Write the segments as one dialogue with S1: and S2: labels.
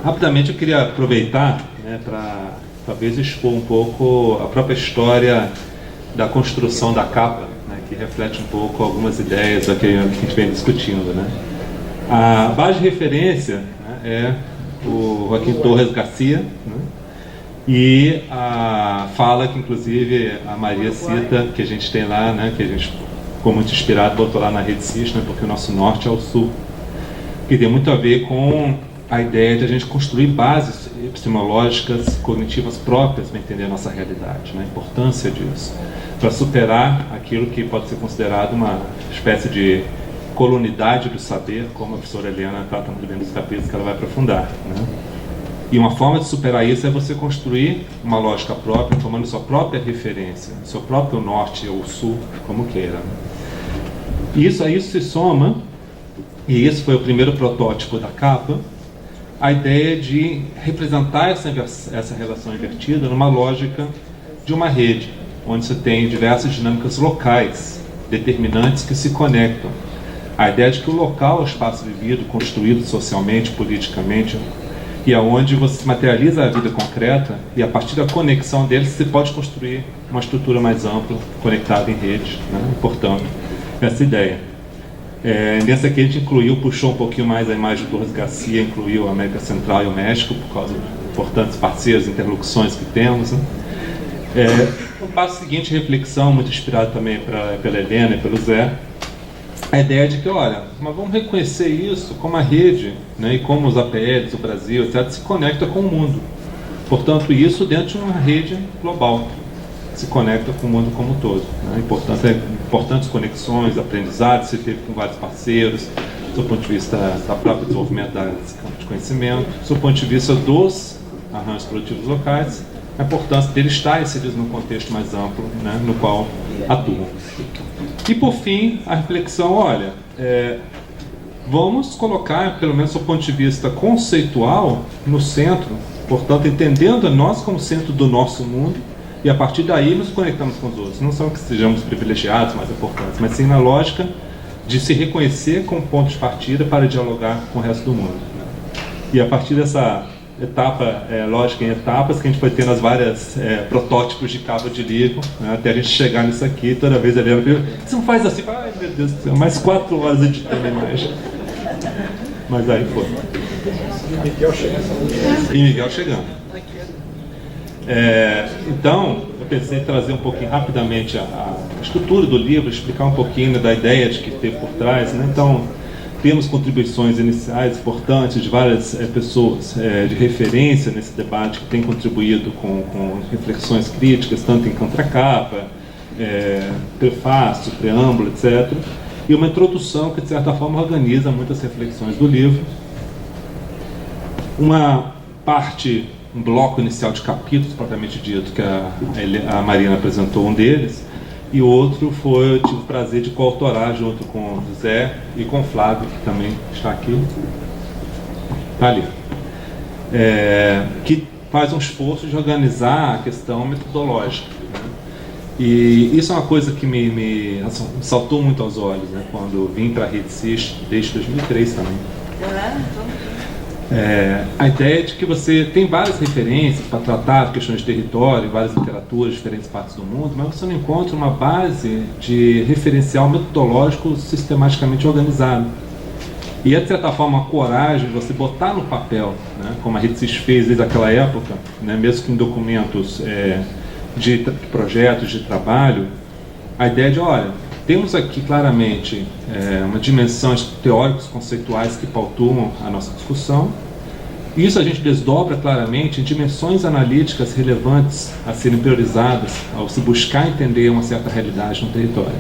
S1: Rapidamente eu queria aproveitar, né, para talvez expor um pouco a própria história da construção da capa, né, que reflete um pouco algumas ideias que a gente vem discutindo, né. A base de referência, né, é o Joaquim Torres Garcia, né, e a fala que inclusive a Maria cita, que a gente tem lá, né, que a gente ficou muito inspirado, botou lá na Rede CIS, né, porque o nosso norte é o sul, que tem muito a ver com a ideia de a gente construir bases epistemológicas, cognitivas próprias para entender a nossa realidade, né? A importância disso, para superar aquilo que pode ser considerado uma espécie de colonidade do saber, como a professora Helena trata muito bem nos capítulos que ela vai aprofundar, né? E uma forma de superar isso é você construir uma lógica própria, tomando sua própria referência, seu próprio norte ou sul, como queira. E isso a isso se soma, e esse foi o primeiro protótipo da capa, a ideia de representar essa relação invertida numa lógica de uma rede, onde você tem diversas dinâmicas locais, determinantes que se conectam. A ideia de que o local é o espaço vivido, construído socialmente, politicamente, e aonde você materializa a vida concreta, e a partir da conexão deles você pode construir uma estrutura mais ampla, conectada em redes, né? Portanto, essa ideia. Nessa aqui a gente puxou um pouquinho mais a imagem do Torres Garcia, incluiu a América Central e o México, por causa dos importantes parceiros, interlocuções que temos, né? O passo seguinte, reflexão, muito inspirado também pela Helena e pelo Zé, a ideia de que, olha, mas vamos reconhecer isso como a rede, né, e como os APLs, o Brasil, etc., se conecta com o mundo. Portanto, isso dentro de uma rede global, se conecta com o mundo como um todo, né? Importantes conexões, aprendizados, se teve com vários parceiros, do ponto de vista do próprio desenvolvimento desse campo de conhecimento, do ponto de vista dos arranjos produtivos locais, a importância dele estar inserido num contexto mais amplo, né, no qual atuam. E por fim, a reflexão, olha, vamos colocar, pelo menos do ponto de vista conceitual, no centro, portanto, entendendo nós como centro do nosso mundo, e a partir daí nos conectamos com os outros. Não são que sejamos privilegiados, mais importantes, mas sim na lógica de se reconhecer como ponto de partida para dialogar com o resto do mundo. E a partir dessa etapa, lógica em etapas, que a gente foi tendo as várias protótipos de cabo de livro, né, até a gente chegar nisso aqui, toda vez a Helena pergunta, você não faz assim? Ai, meu Deus do céu, mais 4 horas editando a imagem. Mas aí foi. E Miguel chegando. Então, eu pensei em trazer um pouquinho rapidamente a estrutura do livro, explicar um pouquinho da ideia de que teve por trás, né? Então, temos contribuições iniciais importantes de várias pessoas de referência nesse debate que têm contribuído com reflexões críticas, tanto em contracapa, prefácio, preâmbulo, etc. E uma introdução que, de certa forma, organiza muitas reflexões do livro. Uma parte, um bloco inicial de capítulos, propriamente dito, que a Marina apresentou um deles, e o outro eu tive o prazer de coautorar junto com o José e com o Flávio, que também está aqui, está ali, que faz um esforço de organizar a questão metodológica, né? E isso é uma coisa que me saltou muito aos olhos, né, quando vim para a Rede CIS, desde 2003 também. A ideia de que você tem várias referências para tratar questões de território, várias literaturas, diferentes partes do mundo, mas você não encontra uma base de referencial metodológico sistematicamente organizado. E é, de certa forma, uma coragem de você botar no papel, né, como a Rede CIS fez desde aquela época, né, mesmo que em documentos de projetos de trabalho, a ideia de, olha, temos aqui claramente uma dimensão de teóricos conceituais que pautam a nossa discussão. Isso a gente desdobra claramente em dimensões analíticas relevantes a serem priorizadas ao se buscar entender uma certa realidade no território.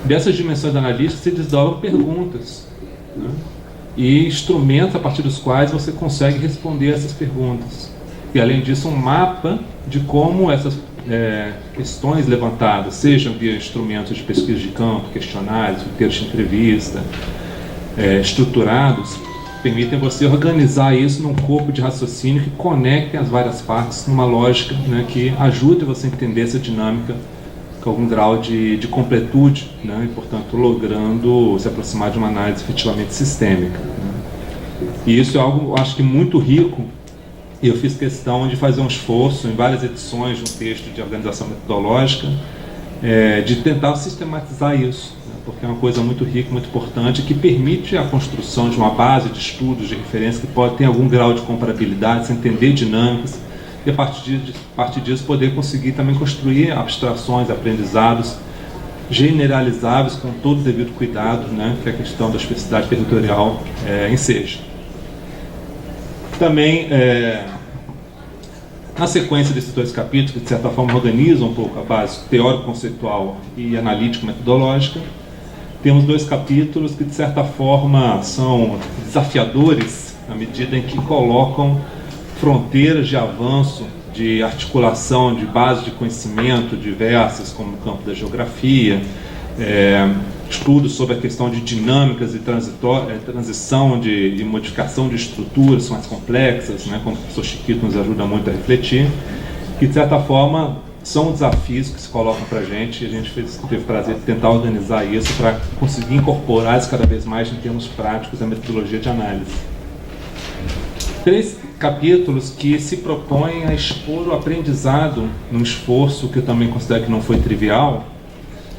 S1: Dessas dimensões analíticas se desdobram perguntas, né, e instrumentos a partir dos quais você consegue responder essas perguntas. E, além disso, um mapa de como essas questões levantadas, sejam via instrumentos de pesquisa de campo, questionários, roteiros de entrevista, estruturados, permitem você organizar isso num corpo de raciocínio que conecte as várias partes numa lógica, né, que ajude você a entender essa dinâmica com algum grau de completude, né, e, portanto, logrando se aproximar de uma análise efetivamente sistêmica, né. E isso é algo, eu acho que muito rico, e eu fiz questão de fazer um esforço em várias edições de um texto de organização metodológica, de tentar sistematizar isso, né, porque é uma coisa muito rica, muito importante, que permite a construção de uma base de estudos, de referência, que pode ter algum grau de comparabilidade, se entender dinâmicas, e a partir disso poder conseguir também construir abstrações, aprendizados generalizáveis com todo o devido cuidado, né, que a questão da especificidade territorial enseja. Também, na sequência desses dois capítulos, que de certa forma organizam um pouco a base teórico-conceitual e analítico-metodológica, temos dois capítulos que de certa forma são desafiadores na medida em que colocam fronteiras de avanço, de articulação de bases de conhecimento diversas, como no campo da geografia, estudos sobre a questão de dinâmicas e transição e modificação de estruturas mais complexas, né, como o professor Chiquito nos ajuda muito a refletir, que de certa forma são desafios que se colocam para a gente, e a gente teve o prazer de tentar organizar isso para conseguir incorporar isso cada vez mais em termos práticos da metodologia de análise. 3 capítulos que se propõem a expor o aprendizado num esforço que eu também considero que não foi trivial,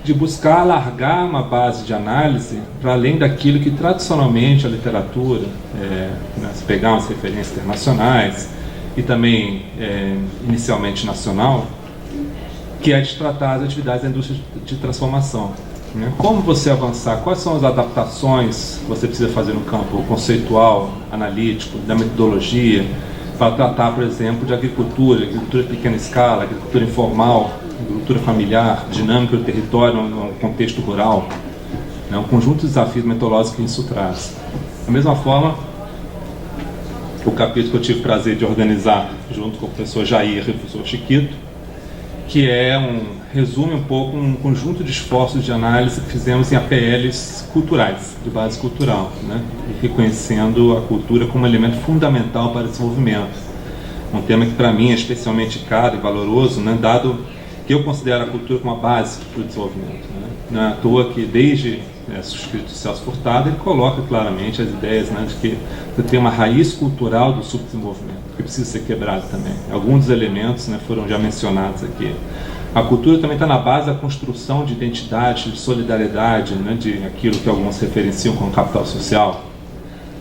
S1: de buscar alargar uma base de análise para além daquilo que tradicionalmente a literatura, se pegar umas referências internacionais e também inicialmente nacional, que é de tratar as atividades da indústria de transformação. Né? Como você avançar, quais são as adaptações que você precisa fazer no campo conceitual, analítico, da metodologia, para tratar, por exemplo, de agricultura de pequena escala, agricultura informal, agricultura familiar, dinâmica do território no contexto rural, né? Um conjunto de desafios metodológicos que isso traz. Da mesma forma, o capítulo que eu tive o prazer de organizar junto com o professor Jair e o professor Chiquito, que resume um pouco um conjunto de esforços de análise que fizemos em APLs culturais, de base cultural, né? E reconhecendo a cultura como um elemento fundamental para o desenvolvimento. Um tema que para mim é especialmente caro e valoroso, né? Dado que eu considero a cultura como uma base para o desenvolvimento. Né? Não é à toa que desde o escrito Celso Furtado, ele coloca claramente as ideias, né, de que você tem uma raiz cultural do subdesenvolvimento, que precisa ser quebrada também. Alguns dos elementos, né, foram já mencionados aqui. A cultura também está na base da construção de identidade, de solidariedade, né, de aquilo que alguns referenciam como capital social.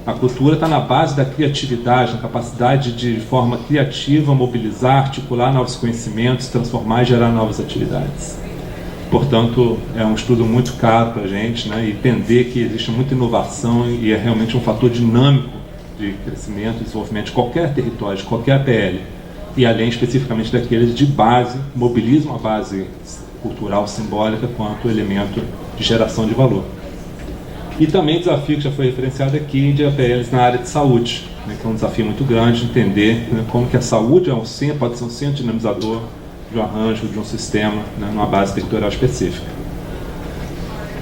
S1: A cultura está na base da criatividade, na capacidade de forma criativa mobilizar, articular novos conhecimentos, transformar e gerar novas atividades. Portanto, é um estudo muito caro para a gente, né, e entender que existe muita inovação e é realmente um fator dinâmico de crescimento e desenvolvimento de qualquer território, de qualquer PL, e além especificamente daqueles de base, mobilizam a base cultural simbólica quanto elemento de geração de valor. E também desafio que já foi referenciado aqui de APLs na área de saúde, né, que é um desafio muito grande de entender, né, como que a saúde pode ser um centro dinamizador de um arranjo, de um sistema, né, numa base territorial específica.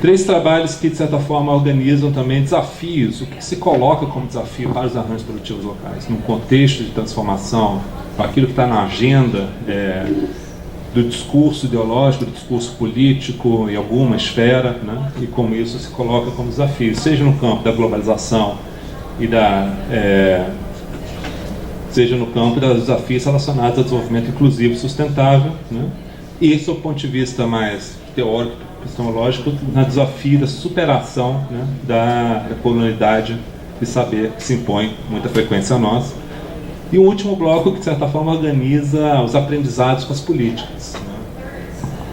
S1: 3 trabalhos que, de certa forma, organizam também desafios, o que se coloca como desafio para os arranjos produtivos locais, num contexto de transformação, aquilo que está na agenda do discurso ideológico, do discurso político em alguma esfera, né? E como isso se coloca como desafio, seja no campo da globalização e seja no campo dos desafios relacionados ao desenvolvimento inclusivo e sustentável, né? E, sob o ponto de vista mais teórico, epistemológico, no desafio da superação, né, da colonialidade de saber que se impõe com muita frequência a nós. E o último bloco que, de certa forma, organiza os aprendizados com as políticas. Né?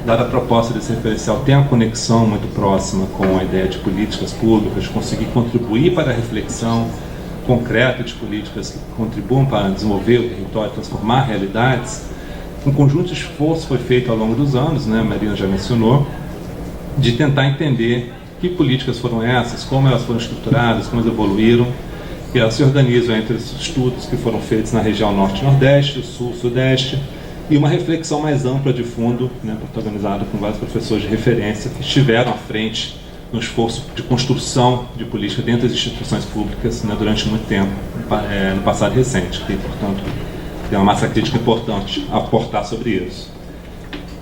S1: Dada a proposta desse referencial, tem uma conexão muito próxima com a ideia de políticas públicas, de conseguir contribuir para a reflexão concreta de políticas que contribuam para desenvolver o território, transformar realidades. Um conjunto de esforços foi feito ao longo dos anos, né, a Marina já mencionou, de tentar entender que políticas foram essas, como elas foram estruturadas, como elas evoluíram. E elas se organizam entre os estudos que foram feitos na região norte-nordeste, sul-sudeste, e uma reflexão mais ampla de fundo, né, protagonizada com vários professores de referência que estiveram à frente no esforço de construção de política dentro das instituições públicas, né, durante muito tempo, no passado recente, que, portanto, tem uma massa crítica importante a aportar sobre isso.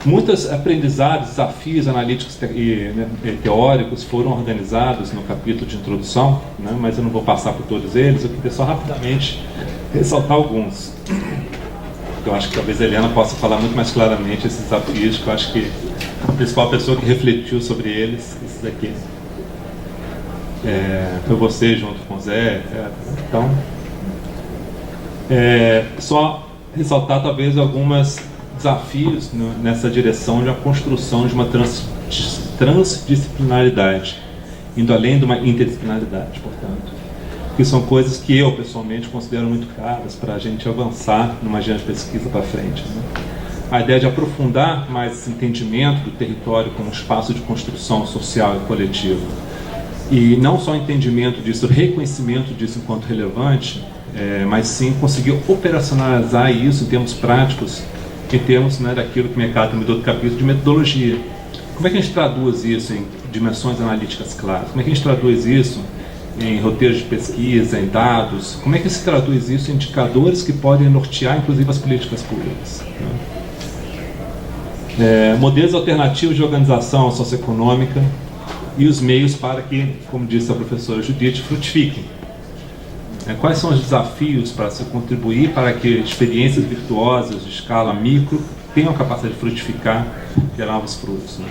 S1: Muitos aprendizados, desafios analíticos e teóricos foram organizados no capítulo de introdução, né, mas eu não vou passar por todos eles, eu queria só rapidamente ressaltar alguns. Eu acho que talvez a Helena possa falar muito mais claramente esses desafios, que eu acho que a principal pessoa que refletiu sobre eles, esses aqui, foi você junto com o Zé. Então, só ressaltar talvez alguns desafios nessa direção de uma construção de uma transdisciplinaridade, indo além de uma interdisciplinaridade, portanto. Que são coisas que eu, pessoalmente, considero muito caras para a gente avançar numa agenda de pesquisa para frente, né? A ideia de aprofundar mais esse entendimento do território como espaço de construção social e coletiva. E não só entendimento disso, reconhecimento disso enquanto relevante, mas sim conseguir operacionalizar isso em termos práticos, em termos, né, daquilo que o mercado me deu do capítulo de metodologia. Como é que a gente traduz isso em dimensões analíticas claras? Como é que a gente traduz isso em roteiros de pesquisa, em dados? Como é que se traduz isso em indicadores que podem nortear, inclusive, as políticas públicas? Modelos alternativos de organização socioeconômica e os meios para que, como disse a professora Judite, frutifiquem. Quais são os desafios para se contribuir para que experiências virtuosas de escala micro tenham a capacidade de frutificar, gerar novos frutos, né?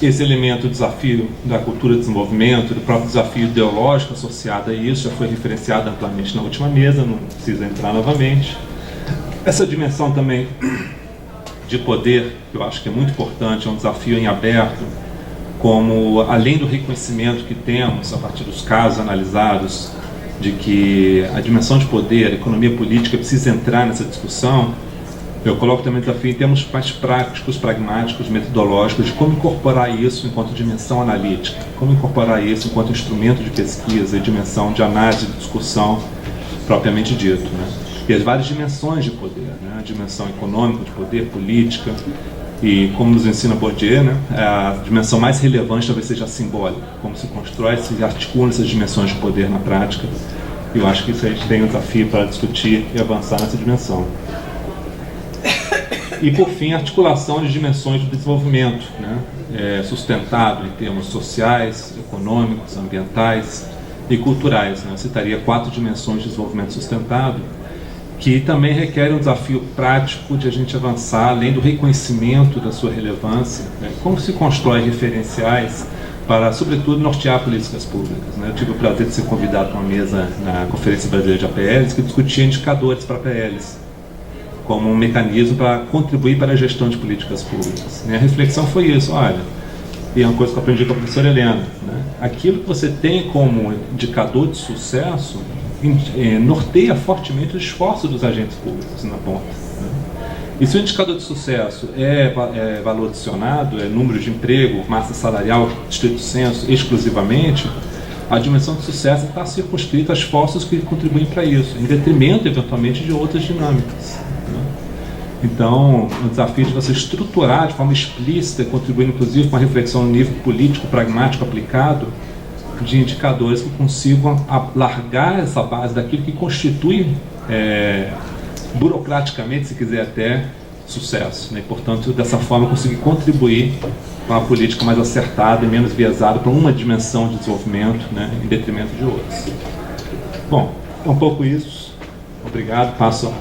S1: Esse elemento, o desafio da cultura de desenvolvimento, do próprio desafio ideológico associado a isso, já foi referenciado amplamente na última mesa, não precisa entrar novamente. Essa dimensão também de poder, que eu acho que é muito importante, é um desafio em aberto, como, além do reconhecimento que temos a partir dos casos analisados, de que a dimensão de poder, a economia política precisa entrar nessa discussão, eu coloco também o desafio em termos mais práticos, pragmáticos, metodológicos, de como incorporar isso enquanto dimensão analítica, como incorporar isso enquanto instrumento de pesquisa e dimensão de análise e discussão propriamente dito, né? E as várias dimensões de poder, né? A dimensão econômica de poder, política, e como nos ensina Bourdieu, né? A dimensão mais relevante talvez seja a simbólica, como se constrói, se articula essas dimensões de poder na prática. E eu acho que isso a gente tem um desafio para discutir e avançar nessa dimensão. E, por fim, a articulação de dimensões do desenvolvimento, né? Sustentado em termos sociais, econômicos, ambientais e culturais, né? Eu citaria 4 dimensões de desenvolvimento sustentado, que também requer um desafio prático de a gente avançar, além do reconhecimento da sua relevância, né? Como se constrói referenciais para, sobretudo, nortear políticas públicas, né? Eu tive o prazer de ser convidado para uma mesa na Conferência Brasileira de APLs, que discutia indicadores para APLs, como um mecanismo para contribuir para a gestão de políticas públicas. Minha reflexão foi isso, olha, e é uma coisa que eu aprendi com a professora Helena, né? Aquilo que você tem como indicador de sucesso norteia fortemente o esforço dos agentes públicos na ponta, né? E se o indicador de sucesso é valor adicionado, é número de emprego, massa salarial, estrito senso, exclusivamente, a dimensão de sucesso está circunscrita a esforços que contribuem para isso, em detrimento, eventualmente, de outras dinâmicas, né? Então, o desafio de você estruturar de forma explícita, contribuindo, inclusive, com a reflexão no nível político, pragmático, aplicado, de indicadores que consigam alargar essa base daquilo que constitui, burocraticamente, se quiser até, sucesso, né? E, portanto, dessa forma, conseguir contribuir com uma política mais acertada e menos viesada para uma dimensão de desenvolvimento, né, em detrimento de outras. Bom, é um pouco isso. Obrigado. Passo